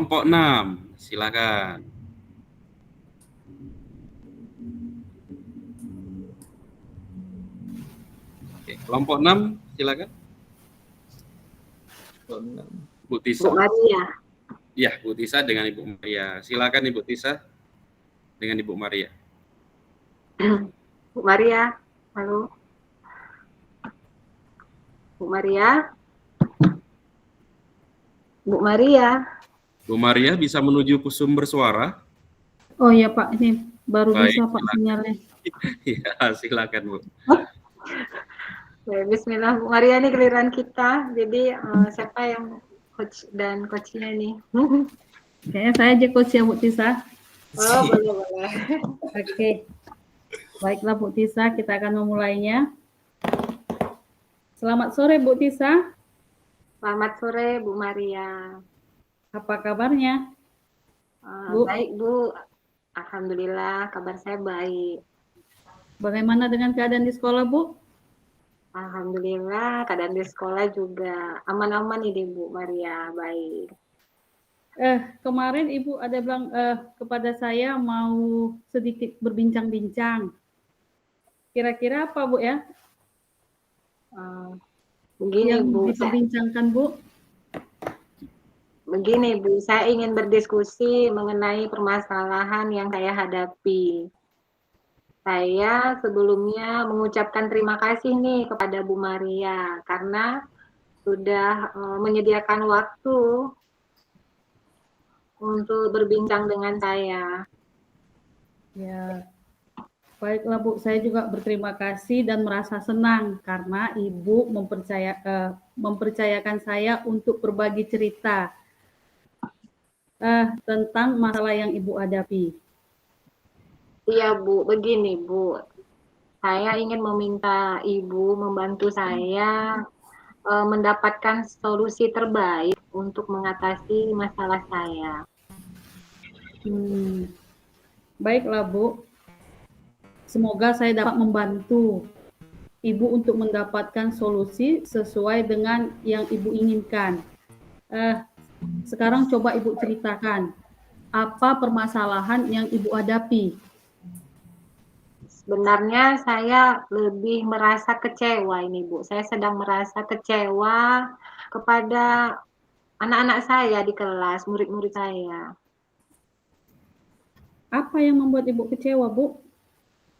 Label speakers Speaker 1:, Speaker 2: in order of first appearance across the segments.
Speaker 1: Kelompok 6, silakan. Oke, kelompok 6, silakan. Bu Tisa.
Speaker 2: Bu Maria.
Speaker 1: Ya, Bu Tisa dengan Ibu Maria. Silakan Ibu Tisa dengan Ibu Maria.
Speaker 2: Bu Maria, halo. Bu Maria. Bu Maria.
Speaker 1: Bu Maria bisa menuju ke sumber suara?
Speaker 3: Oh ya Pak, ini baru
Speaker 1: Baik,
Speaker 3: bisa Pak
Speaker 1: silakan.
Speaker 3: sinyalnya.
Speaker 1: Ya, silakan Bu.
Speaker 2: Bismillah, Bu Maria ini giliran kita. Jadi siapa yang coach dan coachnya nih?
Speaker 3: Kayaknya saya aja coach ya Bu Tisa.
Speaker 2: Oh, boleh.
Speaker 3: Oke. Baiklah Bu Tisa, kita akan memulainya. Selamat sore Bu Tisa.
Speaker 2: Selamat sore Bu Maria.
Speaker 3: Apa kabarnya? Bu?
Speaker 2: Baik Bu, alhamdulillah kabar saya baik.
Speaker 3: Bagaimana dengan keadaan di sekolah Bu?
Speaker 2: Alhamdulillah keadaan di sekolah juga aman-aman ini Bu Maria, baik.
Speaker 3: Kemarin Ibu ada bilang kepada saya mau sedikit berbincang-bincang. Kira-kira apa Bu ya?
Speaker 2: Begini
Speaker 3: yang
Speaker 2: Bu,
Speaker 3: diperbincangkan Bu.
Speaker 2: Begini Bu, saya ingin berdiskusi mengenai permasalahan yang saya hadapi. Saya sebelumnya mengucapkan terima kasih nih kepada Bu Maria karena sudah menyediakan waktu untuk berbincang dengan saya.
Speaker 3: Ya, baiklah Bu, saya juga berterima kasih dan merasa senang karena Ibu mempercayakan saya untuk berbagi cerita tentang masalah yang Ibu hadapi.
Speaker 2: Iya Bu, begini Bu, saya ingin meminta Ibu membantu saya mendapatkan solusi terbaik untuk mengatasi masalah saya.
Speaker 3: Baiklah Bu, semoga saya dapat membantu Ibu untuk mendapatkan solusi sesuai dengan yang Ibu inginkan. Sekarang coba Ibu ceritakan, apa permasalahan yang Ibu hadapi?
Speaker 2: Sebenarnya saya lebih merasa kecewa ini Bu. Saya sedang merasa kecewa kepada anak-anak saya di kelas, murid-murid saya.
Speaker 3: Apa yang membuat Ibu kecewa, Bu?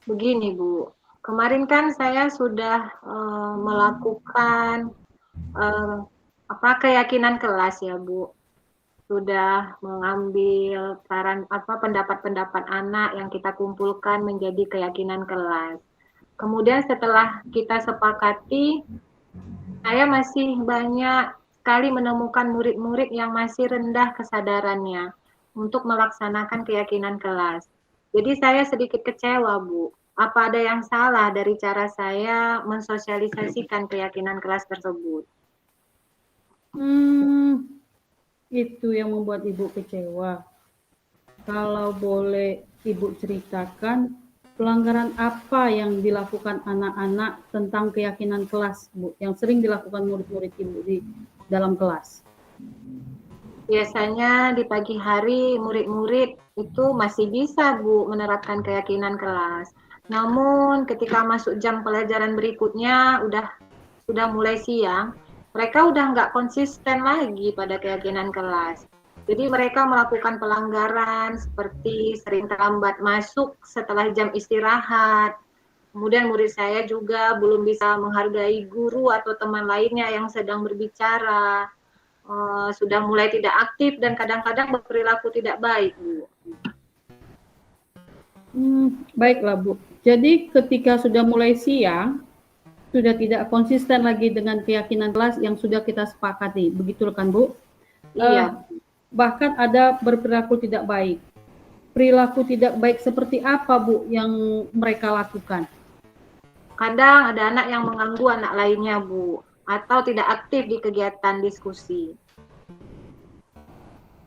Speaker 2: Begini, Bu. Kemarin kan saya sudah melakukan keyakinan kelas ya, Bu. Sudah mengambil pendapat-pendapat anak yang kita kumpulkan menjadi keyakinan kelas. Kemudian setelah kita sepakati, saya masih banyak sekali menemukan murid-murid yang masih rendah kesadarannya untuk melaksanakan keyakinan kelas. Jadi saya sedikit kecewa, Bu. Apa ada yang salah dari cara saya mensosialisasikan keyakinan kelas tersebut?
Speaker 3: Itu yang membuat Ibu kecewa. Kalau boleh Ibu ceritakan, pelanggaran apa yang dilakukan anak-anak tentang keyakinan kelas, Bu, yang sering dilakukan murid-murid Ibu di dalam kelas?
Speaker 2: Biasanya di pagi hari murid-murid itu masih bisa, Bu, menerapkan keyakinan kelas. Namun ketika masuk jam pelajaran berikutnya, sudah mulai siang, mereka udah nggak konsisten lagi pada keyakinan kelas. Jadi mereka melakukan pelanggaran seperti sering terlambat masuk setelah jam istirahat. Kemudian murid saya juga belum bisa menghargai guru atau teman lainnya yang sedang berbicara. Sudah mulai tidak aktif dan kadang-kadang berperilaku tidak baik, Bu.
Speaker 3: Baiklah, Bu. Jadi ketika sudah mulai siang, sudah tidak konsisten lagi dengan keyakinan kelas yang sudah kita sepakati, begitu kan, Bu?
Speaker 2: Iya.
Speaker 3: Bahkan ada berperilaku tidak baik. Perilaku tidak baik seperti apa, Bu, yang mereka lakukan?
Speaker 2: Kadang ada anak yang mengganggu anak lainnya, Bu, atau tidak aktif di kegiatan diskusi.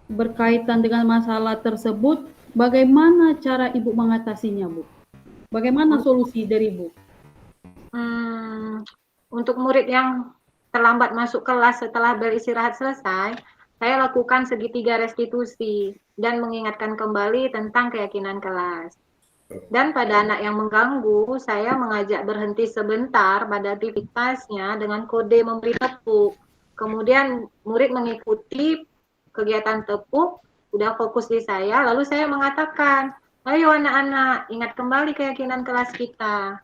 Speaker 3: Berkaitan dengan masalah tersebut, bagaimana cara Ibu mengatasinya, Bu? Bagaimana solusi dari Ibu?
Speaker 2: Untuk murid yang terlambat masuk kelas setelah beristirahat selesai, saya lakukan segitiga restitusi dan mengingatkan kembali tentang keyakinan kelas. Dan pada anak yang mengganggu, saya mengajak berhenti sebentar pada aktivitasnya dengan kode memberi tepuk. Kemudian murid mengikuti kegiatan tepuk, udah fokus di saya, lalu saya mengatakan, ayo anak-anak, ingat kembali keyakinan kelas kita.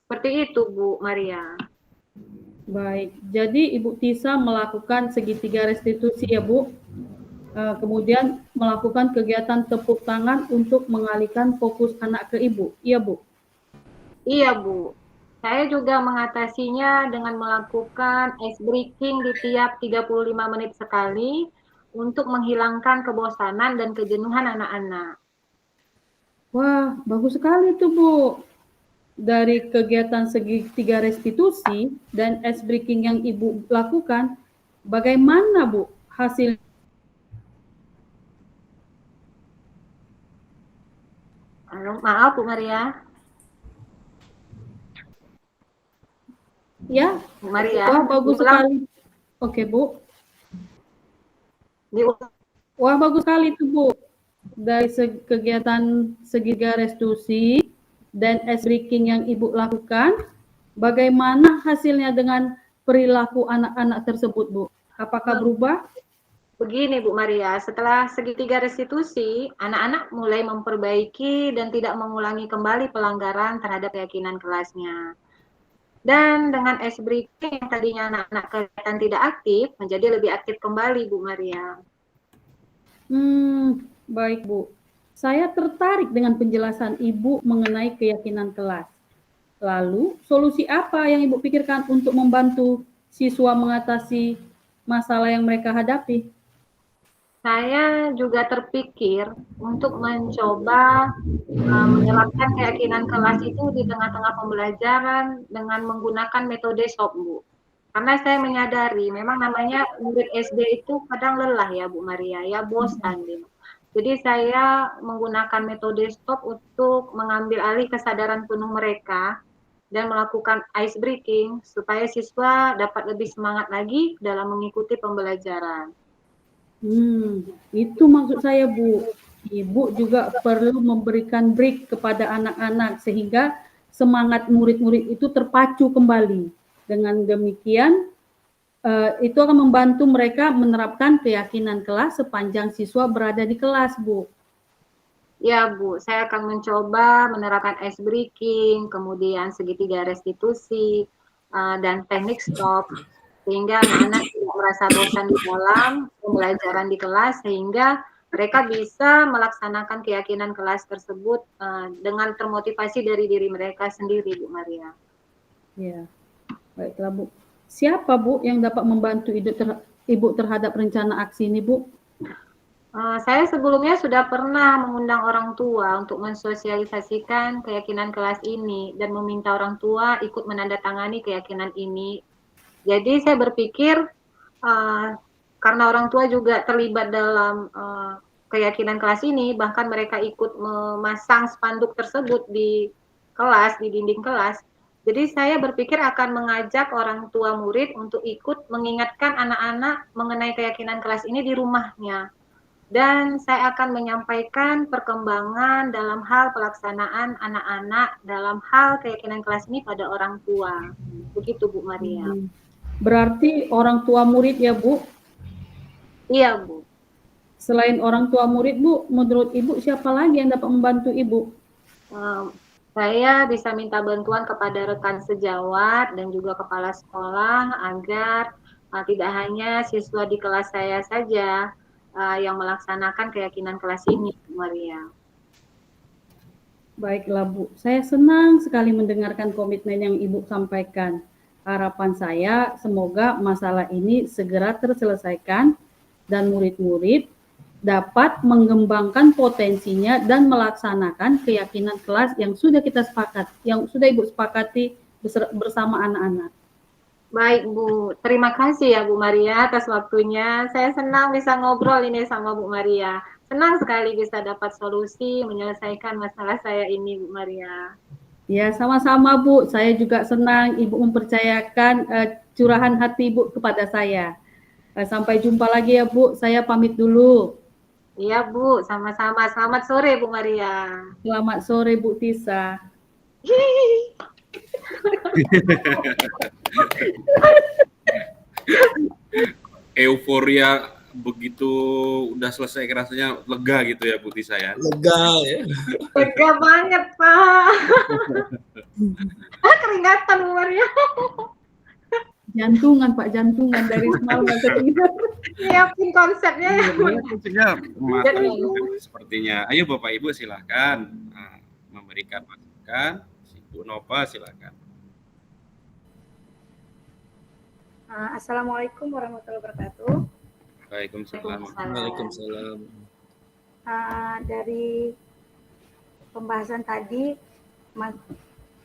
Speaker 2: Seperti itu, Bu Maria.
Speaker 3: Baik, jadi Ibu Tisa melakukan segitiga restitusi ya Bu, kemudian melakukan kegiatan tepuk tangan untuk mengalihkan fokus anak ke Ibu, iya Bu?
Speaker 2: Iya Bu, saya juga mengatasinya dengan melakukan ice breaking di tiap 35 menit sekali untuk menghilangkan kebosanan dan kejenuhan anak-anak.
Speaker 3: Wah, bagus sekali tuh Bu. Dari kegiatan segitiga restitusi dan ice breaking yang Ibu lakukan, bagaimana Bu hasil?
Speaker 2: Halo, maaf Bu Maria.
Speaker 3: Ya,
Speaker 2: Bu Maria.
Speaker 3: wah bagus sekali. Oke Bu. Wah bagus sekali tuh Bu. Dari kegiatan segitiga restitusi dan ice breaking yang Ibu lakukan, bagaimana hasilnya dengan perilaku anak-anak tersebut, Bu? Apakah berubah?
Speaker 2: Begini Bu Maria, setelah segitiga restitusi, anak-anak mulai memperbaiki dan tidak mengulangi kembali pelanggaran terhadap keyakinan kelasnya. Dan dengan ice breaking yang tadinya anak-anak kelihatan tidak aktif, menjadi lebih aktif kembali Bu Maria.
Speaker 3: Baik Bu. Saya tertarik dengan penjelasan Ibu mengenai keyakinan kelas. Lalu, solusi apa yang Ibu pikirkan untuk membantu siswa mengatasi masalah yang mereka hadapi?
Speaker 2: Saya juga terpikir untuk mencoba menerapkan keyakinan kelas itu di tengah-tengah pembelajaran dengan menggunakan metode SOP, Bu. Karena saya menyadari memang namanya murid SD itu kadang lelah ya Bu Maria, ya bosan gitu. Jadi saya menggunakan metode STOP untuk mengambil alih kesadaran penuh mereka dan melakukan ice breaking supaya siswa dapat lebih semangat lagi dalam mengikuti pembelajaran.
Speaker 3: Itu maksud saya Bu. Ibu juga perlu memberikan break kepada anak-anak sehingga semangat murid-murid itu terpacu kembali. Dengan demikian, itu akan membantu mereka menerapkan keyakinan kelas sepanjang siswa berada di kelas, Bu.
Speaker 2: Ya, Bu. Saya akan mencoba menerapkan ice breaking, kemudian segitiga restitusi, dan teknik stop, sehingga anak-anak tidak merasa bosan di dalam pembelajaran di kelas, sehingga mereka bisa melaksanakan keyakinan kelas tersebut dengan termotivasi dari diri mereka sendiri, Bu Maria.
Speaker 3: Ya, baiklah Bu. Siapa Bu yang dapat membantu Ibu terhadap rencana aksi ini Bu?
Speaker 2: Saya sebelumnya sudah pernah mengundang orang tua untuk mensosialisasikan keyakinan kelas ini dan meminta orang tua ikut menandatangani keyakinan ini. Jadi saya berpikir karena orang tua juga terlibat dalam keyakinan kelas ini, bahkan mereka ikut memasang spanduk tersebut di kelas, di dinding kelas. Jadi saya berpikir akan mengajak orang tua murid untuk ikut mengingatkan anak-anak mengenai keyakinan kelas ini di rumahnya. Dan saya akan menyampaikan perkembangan dalam hal pelaksanaan anak-anak dalam hal keyakinan kelas ini pada orang tua. Begitu Bu Maria.
Speaker 3: Berarti orang tua murid ya Bu?
Speaker 2: Iya Bu.
Speaker 3: Selain orang tua murid Bu, menurut Ibu siapa lagi yang dapat membantu Ibu?
Speaker 2: Saya bisa minta bantuan kepada rekan sejawat dan juga kepala sekolah agar tidak hanya siswa di kelas saya saja yang melaksanakan keyakinan kelas ini, Bu Maria.
Speaker 3: Baiklah Bu, saya senang sekali mendengarkan komitmen yang Ibu sampaikan. Harapan saya semoga masalah ini segera terselesaikan dan murid-murid dapat mengembangkan potensinya dan melaksanakan keyakinan kelas yang sudah kita sepakat, yang sudah Ibu sepakati bersama anak-anak.
Speaker 2: Baik Bu, terima kasih ya Bu Maria atas waktunya. Saya senang bisa ngobrol ini sama Bu Maria. Senang sekali bisa dapat solusi menyelesaikan masalah saya ini Bu Maria.
Speaker 3: Ya, sama-sama Bu. Saya juga senang Ibu mempercayakan curahan hati Ibu kepada saya. Sampai jumpa lagi ya Bu, saya pamit dulu.
Speaker 2: Iya Bu, sama-sama. Selamat sore Bu Maria.
Speaker 3: Selamat sore Bu Tisa.
Speaker 1: Euforia begitu udah selesai rasanya lega gitu ya Bu Tisa ya.
Speaker 4: Lega ya.
Speaker 2: Lega banget Pak. Keringatan Bu Maria.
Speaker 3: Jantungan Pak, jantungan dari semalam ketinggalan.
Speaker 2: Nyiapin konsepnya ya.
Speaker 1: Jadi, sepertinya. Ayo Bapak Ibu silakan memberikan masukan. Bu Nova silakan.
Speaker 5: Assalamualaikum warahmatullahi wabarakatuh.
Speaker 1: Waalaikumsalam.
Speaker 4: Waalaikumsalam.
Speaker 5: Dari pembahasan tadi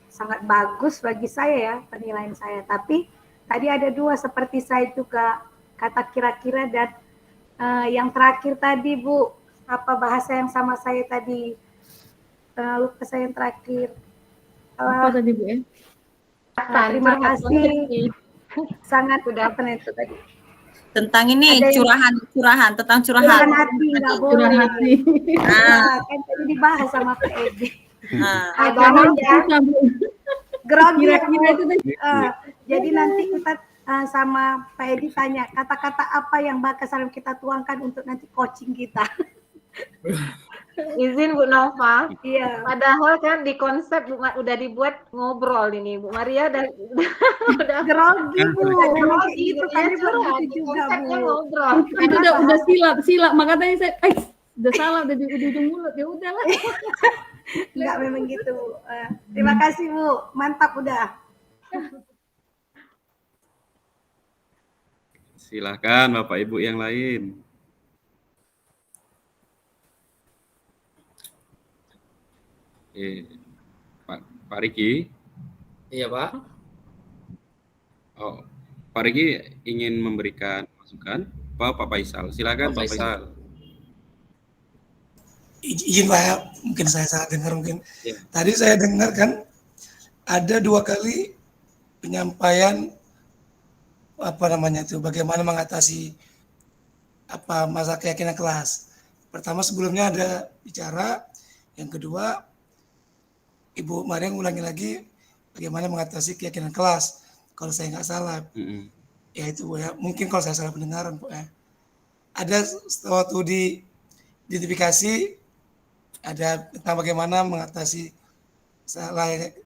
Speaker 5: sangat bagus bagi saya ya penilaian saya. Tapi tadi ada dua seperti saya juga kata kira-kira dan yang terakhir tadi Bu, apa bahasa yang sama saya tadi lupa saya yang terakhir.
Speaker 3: Apa tadi Bu ya?
Speaker 5: Terima kasih. Sangat udah apa itu tadi?
Speaker 6: Tentang ini curahan tentang
Speaker 5: Curahan hati nggak boleh.
Speaker 3: Curahan hati.
Speaker 5: Kan tadi dibahas sama Pak Edi.
Speaker 3: Jangan
Speaker 5: ya.
Speaker 3: susah, Bu.
Speaker 5: Grogi.
Speaker 3: Kira-kira itu tadi.
Speaker 5: Jadi nanti kita sama Pak Edi tanya kata-kata apa yang bakal selalu kita tuangkan untuk nanti coaching kita.
Speaker 2: Izin Bu Nova.
Speaker 5: Iya.
Speaker 2: Padahal kan di konsep udah dibuat ngobrol ini Bu Maria udah
Speaker 5: Grogi Bu.
Speaker 2: grogi
Speaker 5: Itu
Speaker 2: gitu
Speaker 5: kan
Speaker 2: ya,
Speaker 5: juga juga
Speaker 2: konsepnya
Speaker 5: Bu.
Speaker 2: ngobrol.
Speaker 3: Itu udah silap. Maka tadi saya, udah salah, udah di ujung mulut. Ya udahlah.
Speaker 5: Enggak memang gitu Bu. Terima kasih Bu. Mantap udah.
Speaker 1: Silakan Bapak Ibu yang lain. Pak Riki.
Speaker 4: Iya Pak.
Speaker 1: Oh, Pak Riki ingin memberikan masukan. Pak Faisal, silakan Pak Faisal.
Speaker 7: Izin Pak, mungkin saya salah dengar mungkin.
Speaker 1: Ya.
Speaker 7: Tadi saya dengar kan ada 2 kali penyampaian bagaimana mengatasi masalah keyakinan kelas. Pertama sebelumnya ada bicara, yang kedua Ibu Maria ulangi lagi bagaimana mengatasi keyakinan kelas. Kalau saya nggak salah, ya itu Bu ya. Mungkin kalau saya salah pendengaran Bu ya. Ada suatu di identifikasi ada tentang bagaimana mengatasi salah